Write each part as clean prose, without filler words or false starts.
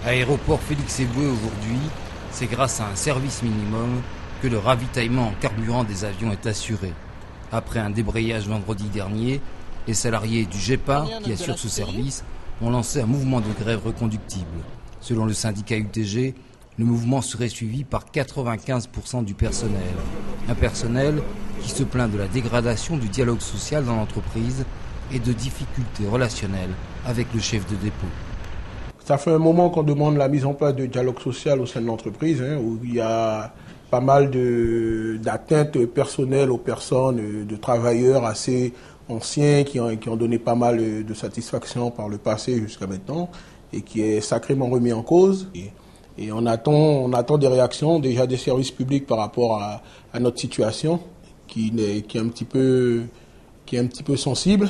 Aéroport Félix Éboué aujourd'hui, c'est grâce à un service minimum que le ravitaillement en carburant des avions est assuré. Après un débrayage vendredi dernier, les salariés du GEPA qui assurent ce service ont lancé un mouvement de grève reconductible. Selon le syndicat UTG, le mouvement serait suivi par 95% du personnel. Un personnel qui se plaint de la dégradation du dialogue social dans l'entreprise et de difficultés relationnelles avec le chef de dépôt. Ça fait un moment qu'on demande la mise en place de dialogue social au sein de l'entreprise, où il y a pas mal d'atteintes personnelles aux personnes, de travailleurs assez anciens qui ont donné pas mal de satisfaction par le passé jusqu'à maintenant et qui est sacrément remis en cause. Et on attend des réactions déjà des services publics par rapport à notre situation qui est un petit peu sensible,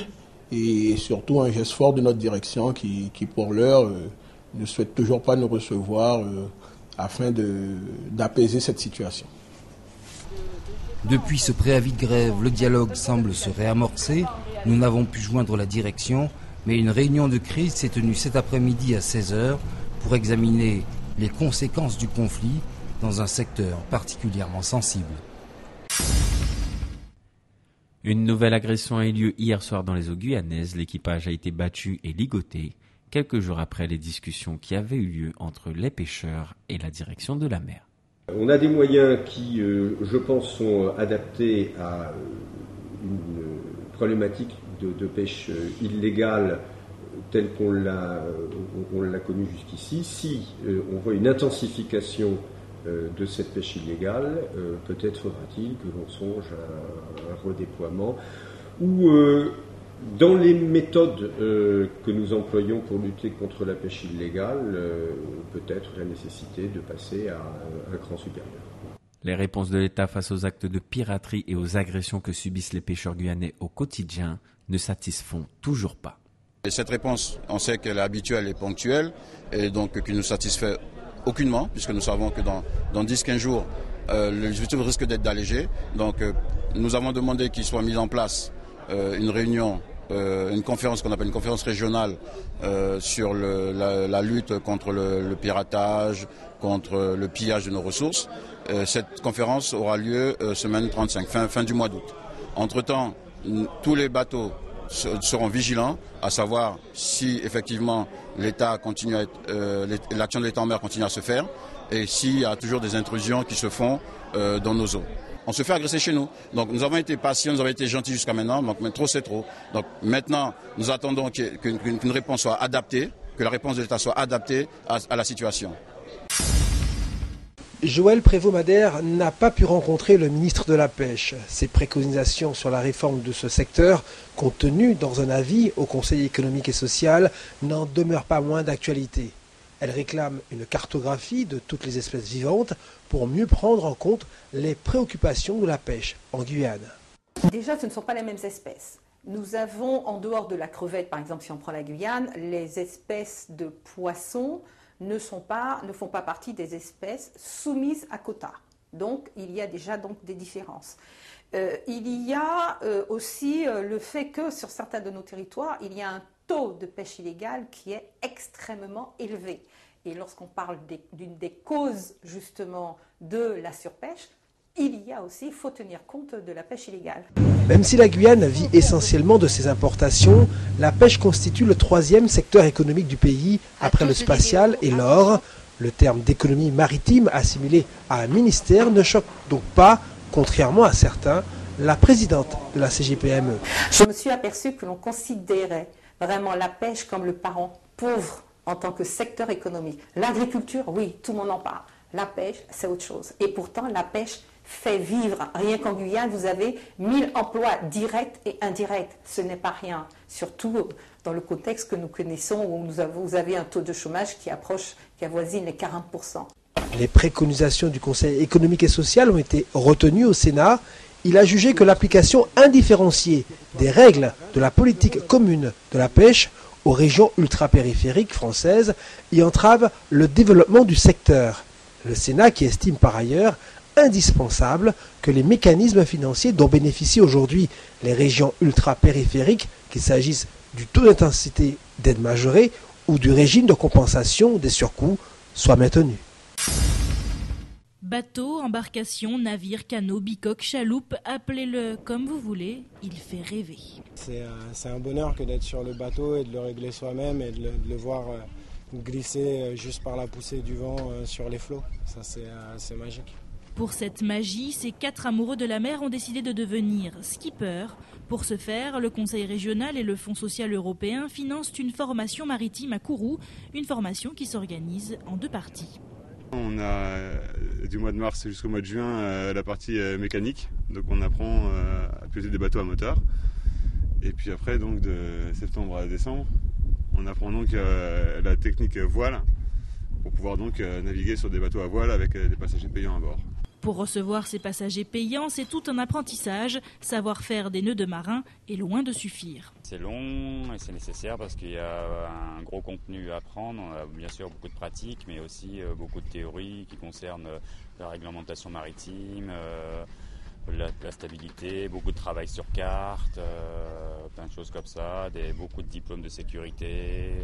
et surtout un geste fort de notre direction qui pour l'heure ne souhaite toujours pas nous recevoir afin d'apaiser cette situation. Depuis ce préavis de grève, le dialogue semble se réamorcer. Nous n'avons pu joindre la direction, mais une réunion de crise s'est tenue cet après-midi à 16h pour examiner les conséquences du conflit dans un secteur particulièrement sensible. Une nouvelle agression a eu lieu hier soir dans les eaux guyanaises. L'équipage a été battu et ligoté quelques jours après les discussions qui avaient eu lieu entre les pêcheurs et la direction de la mer. On a des moyens qui, je pense, sont adaptés à une problématique de pêche illégale telle qu'on l'a connue jusqu'ici. Si on voit une intensification de cette pêche illégale, peut-être faudra-t-il que l'on songe à un redéploiement ou dans les méthodes que nous employons pour lutter contre la pêche illégale, peut-être la nécessité de passer à un cran supérieur. Les réponses de l'État face aux actes de piraterie et aux agressions que subissent les pêcheurs guyanais au quotidien ne satisfont toujours pas. Et cette réponse, on sait qu'elle est habituelle et ponctuelle, et donc qui ne nous satisfait aucunement, puisque nous savons que dans 10-15 jours, le dispositif risque d'être allégé. Donc nous avons demandé qu'il soit mis en place une réunion, une conférence qu'on appelle une conférence régionale sur la lutte contre le piratage, contre le pillage de nos ressources. Cette conférence aura lieu semaine 35, fin du mois d'août. Entre-temps, tous les bateaux seront vigilants, à savoir si effectivement l'État continue l'action de l'État en mer continue à se faire et s'il y a toujours des intrusions qui se font dans nos eaux. On se fait agresser chez nous. Donc nous avons été patients, nous avons été gentils jusqu'à maintenant, donc mais trop c'est trop. Donc maintenant, nous attendons qu'une réponse soit adaptée, que la réponse de l'État soit adaptée à la situation. Joël Prévost-Madère n'a pas pu rencontrer le ministre de la Pêche. Ses préconisations sur la réforme de ce secteur, contenues dans un avis au Conseil économique et social, n'en demeurent pas moins d'actualité. Elle réclame une cartographie de toutes les espèces vivantes pour mieux prendre en compte les préoccupations de la pêche en Guyane. Déjà, ce ne sont pas les mêmes espèces. Nous avons, en dehors de la crevette, par exemple, si on prend la Guyane, les espèces de poissons ne font pas partie des espèces soumises à quota. Donc, il y a déjà des différences. Il y a aussi le fait que sur certains de nos territoires, il y a un taux de pêche illégale qui est extrêmement élevé. Et lorsqu'on parle d'une des causes justement de la surpêche, il faut tenir compte de la pêche illégale. Même si la Guyane vit essentiellement de ses importations, la pêche constitue le troisième secteur économique du pays après le spatial et l'or. Le terme d'économie maritime assimilé à un ministère ne choque donc pas, contrairement à certains, la présidente de la CGPME. Je me suis aperçue que l'on considérait vraiment la pêche comme le parent pauvre en tant que secteur économique. L'agriculture, oui, tout le monde en parle. La pêche, c'est autre chose. Et pourtant, la pêche fait vivre. Rien qu'en Guyane, vous avez 1000 emplois directs et indirects. Ce n'est pas rien. Surtout dans le contexte que nous connaissons où vous avez un taux de chômage qui avoisine les 40%. Les préconisations du Conseil économique et social ont été retenues au Sénat. Il a jugé que l'application indifférenciée des règles de la politique commune de la pêche aux régions ultrapériphériques françaises y entrave le développement du secteur. Le Sénat qui estime par ailleurs indispensable que les mécanismes financiers dont bénéficient aujourd'hui les régions ultrapériphériques, qu'il s'agisse du taux d'intensité d'aide majorée ou du régime de compensation des surcoûts soit maintenu. Bateau, embarcation, navire, canot, bicoque, chaloupe, appelez-le comme vous voulez, il fait rêver. C'est un bonheur que d'être sur le bateau et de le régler soi-même et de le voir glisser juste par la poussée du vent sur les flots. Ça, c'est magique. Pour cette magie, ces 4 amoureux de la mer ont décidé de devenir skippers. Pour ce faire, le Conseil régional et le Fonds social européen financent une formation maritime à Kourou, une formation qui s'organise en 2 parties. On a du mois de mars jusqu'au mois de juin la partie mécanique, donc on apprend à piloter des bateaux à moteur. Et puis après, donc de septembre à décembre, on apprend donc la technique voile pour pouvoir donc naviguer sur des bateaux à voile avec des passagers payants à bord. Pour recevoir ces passagers payants, c'est tout un apprentissage. Savoir faire des nœuds de marin est loin de suffire. C'est long et c'est nécessaire parce qu'il y a un gros contenu à apprendre. On a bien sûr beaucoup de pratiques, mais aussi beaucoup de théories qui concernent la réglementation maritime, la stabilité, beaucoup de travail sur carte, plein de choses comme ça, beaucoup de diplômes de sécurité.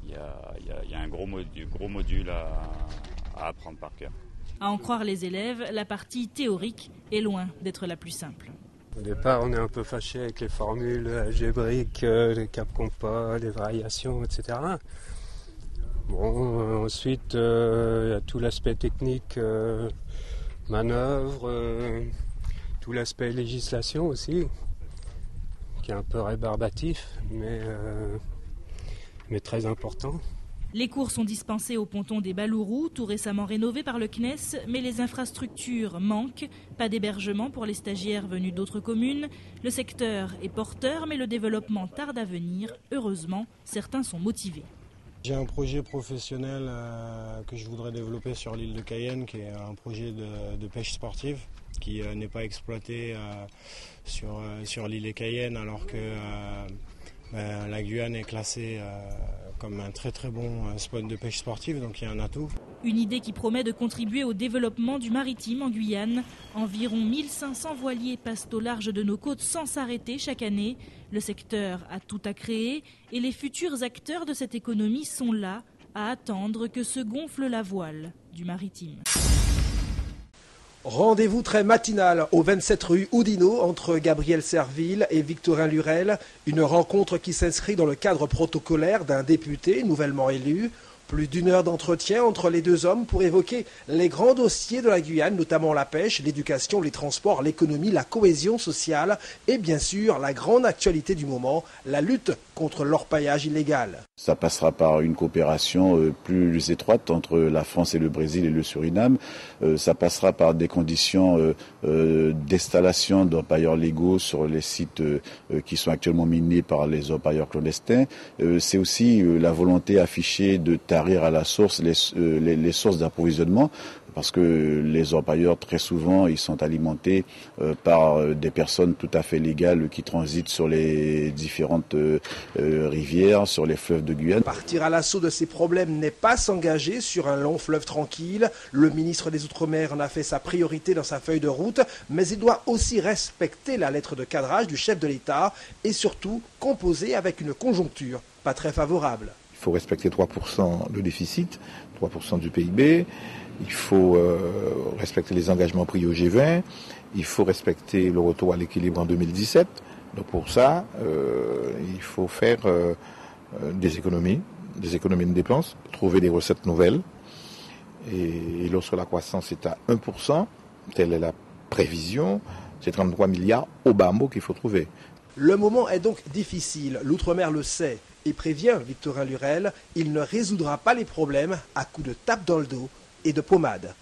Il y a un gros module à apprendre par cœur. À en croire les élèves, la partie théorique est loin d'être la plus simple. Au départ, on est un peu fâché avec les formules algébriques, les caps compas, les variations, etc. Bon, ensuite, il y a tout l'aspect technique, manœuvre, tout l'aspect législation aussi, qui est un peu rébarbatif, mais très important. Les cours sont dispensés au ponton des Balourous, tout récemment rénové par le CNES, mais les infrastructures manquent. Pas d'hébergement pour les stagiaires venus d'autres communes. Le secteur est porteur, mais le développement tarde à venir. Heureusement, certains sont motivés. J'ai un projet professionnel que je voudrais développer sur l'île de Cayenne, qui est un projet de pêche sportive, qui n'est pas exploité sur l'île de Cayenne, alors que la Guyane est classée comme un très très bon spot de pêche sportive, donc il y a un atout. Une idée qui promet de contribuer au développement du maritime en Guyane. Environ 1500 voiliers passent au large de nos côtes sans s'arrêter chaque année. Le secteur a tout à créer et les futurs acteurs de cette économie sont là à attendre que se gonfle la voile du maritime. Rendez-vous très matinal au 27 rue Oudinot entre Gabriel Serville et Victorin Lurel. Une rencontre qui s'inscrit dans le cadre protocolaire d'un député nouvellement élu. Plus d'1 heure d'entretien entre les 2 hommes pour évoquer les grands dossiers de la Guyane, notamment la pêche, l'éducation, les transports, l'économie, la cohésion sociale et bien sûr la grande actualité du moment, la lutte contre l'orpaillage illégal. Ça passera par une coopération plus étroite entre la France et le Brésil et le Suriname. Ça passera par des conditions d'installation d'orpailleurs légaux sur les sites qui sont actuellement minés par les orpailleurs clandestins. C'est aussi la volonté affichée de tarir à la source les sources d'approvisionnement, parce que les orpailleurs, très souvent, ils sont alimentés par des personnes tout à fait légales qui transitent sur les différentes rivières, sur les fleuves de Guyane. Partir à l'assaut de ces problèmes n'est pas s'engager sur un long fleuve tranquille. Le ministre des Outre-mer en a fait sa priorité dans sa feuille de route, mais il doit aussi respecter la lettre de cadrage du chef de l'État et surtout composer avec une conjoncture pas très favorable. Il faut respecter 3% de déficit, 3% du PIB. Il faut respecter les engagements pris au G20. Il faut respecter le retour à l'équilibre en 2017. Donc pour ça, il faut faire des économies de dépenses, trouver des recettes nouvelles. Et lorsque la croissance est à 1%, telle est la prévision, c'est 33 milliards au bas mot qu'il faut trouver. Le moment est donc difficile, l'Outre-mer le sait et prévient Victorin Lurel, il ne résoudra pas les problèmes à coups de tape dans le dos et de pommade.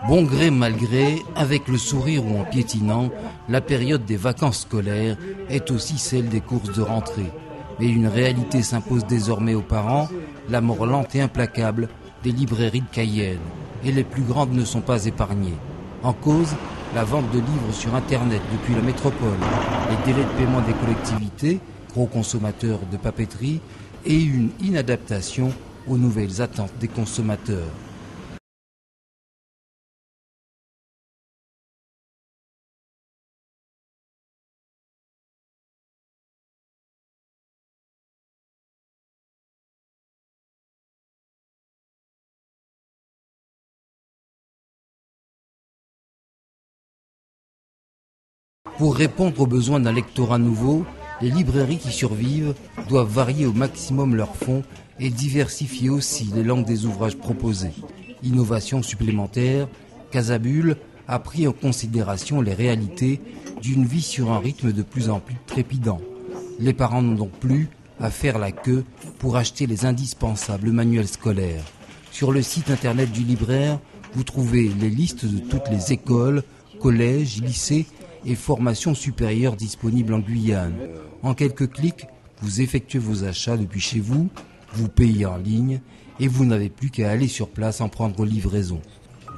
Bon gré mal gré, avec le sourire ou en piétinant, la période des vacances scolaires est aussi celle des courses de rentrée. Mais une réalité s'impose désormais aux parents, la mort lente et implacable des librairies de Cayenne. Et les plus grandes ne sont pas épargnées. En cause, la vente de livres sur Internet depuis la métropole, les délais de paiement des collectivités, gros consommateurs de papeterie, et une inadaptation aux nouvelles attentes des consommateurs. Pour répondre aux besoins d'un lectorat nouveau, les librairies qui survivent doivent varier au maximum leurs fonds et diversifier aussi les langues des ouvrages proposés. Innovation supplémentaire, Casabule a pris en considération les réalités d'une vie sur un rythme de plus en plus trépidant. Les parents n'ont donc plus à faire la queue pour acheter les indispensables manuels scolaires. Sur le site internet du libraire, vous trouvez les listes de toutes les écoles, collèges, lycées et formations supérieures disponibles en Guyane. En quelques clics, vous effectuez vos achats depuis chez vous, vous payez en ligne et vous n'avez plus qu'à aller sur place en prendre livraison.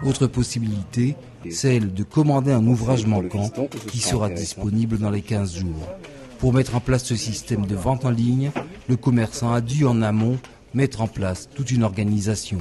Autre possibilité, celle de commander un ouvrage manquant qui sera disponible dans les 15 jours. Pour mettre en place ce système de vente en ligne, le commerçant a dû en amont mettre en place toute une organisation.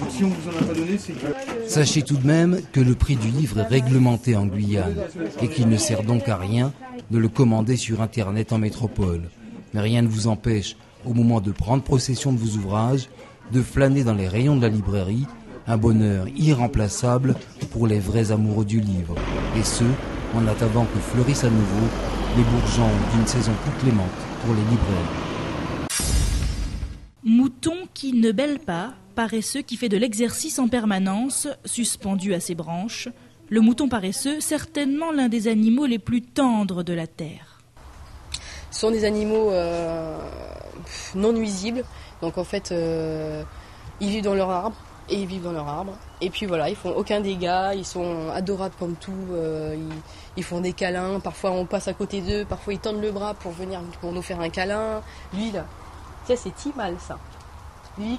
Si on vous en a pas donné, c'est que... Sachez tout de même que le prix du livre est réglementé en Guyane et qu'il ne sert donc à rien de le commander sur Internet en métropole. Mais rien ne vous empêche, au moment de prendre possession de vos ouvrages, de flâner dans les rayons de la librairie, un bonheur irremplaçable pour les vrais amoureux du livre. Et ce, en attendant que fleurissent à nouveau les bourgeons d'une saison plus clémente pour les libraires. Mouton qui ne bêle pas, paresseux qui fait de l'exercice en permanence, suspendu à ses branches. Le mouton paresseux, certainement l'un des animaux les plus tendres de la terre. Ce sont des animaux non nuisibles, donc en fait ils vivent dans leur arbre et ils vivent dans leur arbre. Et puis voilà, ils font aucun dégât, ils sont adorables comme tout, ils font des câlins, parfois on passe à côté d'eux, parfois ils tendent le bras pour nous faire un câlin. Lui là, ça c'est Timal ça. Lui,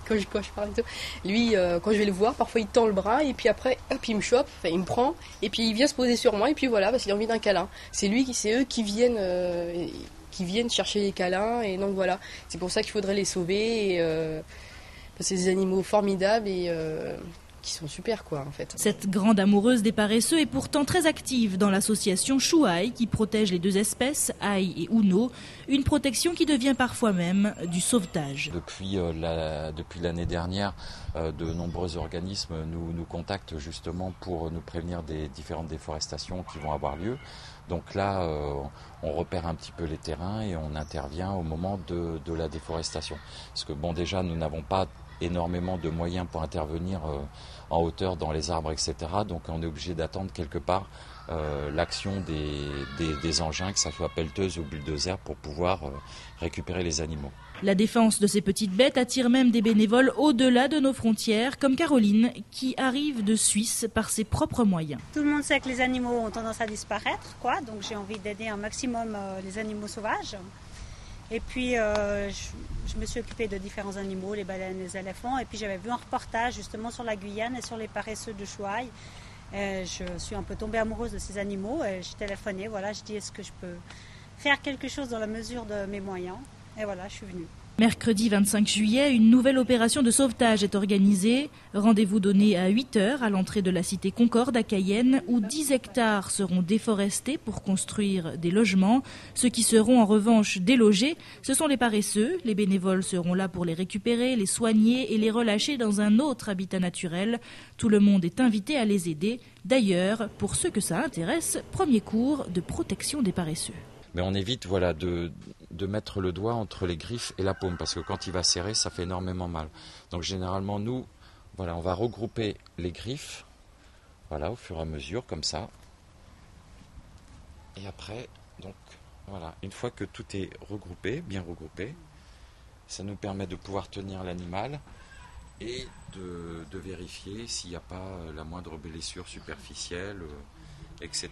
quand je parle de tout, lui, quand je vais le voir, parfois il tend le bras et puis après, hop, il me chope, enfin, il me prend et puis il vient se poser sur moi et puis voilà, parce qu'il a envie d'un câlin. C'est eux qui viennent chercher les câlins et donc voilà. C'est pour ça qu'il faudrait les sauver et, parce que c'est des animaux formidables et qui sont super quoi en fait. Cette grande amoureuse des paresseux est pourtant très active dans l'association Chouaï qui protège les deux espèces, Aïe et Uno, une protection qui devient parfois même du sauvetage. Depuis l'année dernière, de nombreux organismes nous contactent justement pour nous prévenir des différentes déforestations qui vont avoir lieu. Donc là, on repère un petit peu les terrains et on intervient au moment de la déforestation. Parce que bon, déjà, nous n'avons pas énormément de moyens pour intervenir en hauteur dans les arbres, etc. Donc on est obligé d'attendre quelque part l'action des engins, que ça soit pelleteuse ou bulldozer, pour pouvoir récupérer les animaux. La défense de ces petites bêtes attire même des bénévoles au-delà de nos frontières, comme Caroline, qui arrive de Suisse par ses propres moyens. Tout le monde sait que les animaux ont tendance à disparaître, donc j'ai envie d'aider un maximum les animaux sauvages. Et puis je me suis occupée de différents animaux, les baleines, les éléphants. Et puis j'avais vu un reportage justement sur la Guyane et sur les paresseux de Chouaï. Je suis un peu tombée amoureuse de ces animaux. J'ai téléphoné, je dis est-ce que je peux faire quelque chose dans la mesure de mes moyens. Et voilà, je suis venue. Mercredi 25 juillet, une nouvelle opération de sauvetage est organisée. Rendez-vous donné à 8h à l'entrée de la cité Concorde à Cayenne, où 10 hectares seront déforestés pour construire des logements. Ceux qui seront en revanche délogés, ce sont les paresseux. Les bénévoles seront là pour les récupérer, les soigner et les relâcher dans un autre habitat naturel. Tout le monde est invité à les aider. D'ailleurs, pour ceux que ça intéresse, premier cours de protection des paresseux. Mais on évite de mettre le doigt entre les griffes et la paume, parce que quand il va serrer, ça fait énormément mal. Donc généralement, nous, on va regrouper les griffes, au fur et à mesure, comme ça. Et après, une fois que tout est regroupé, bien regroupé, ça nous permet de pouvoir tenir l'animal et de vérifier s'il n'y a pas la moindre blessure superficielle, etc.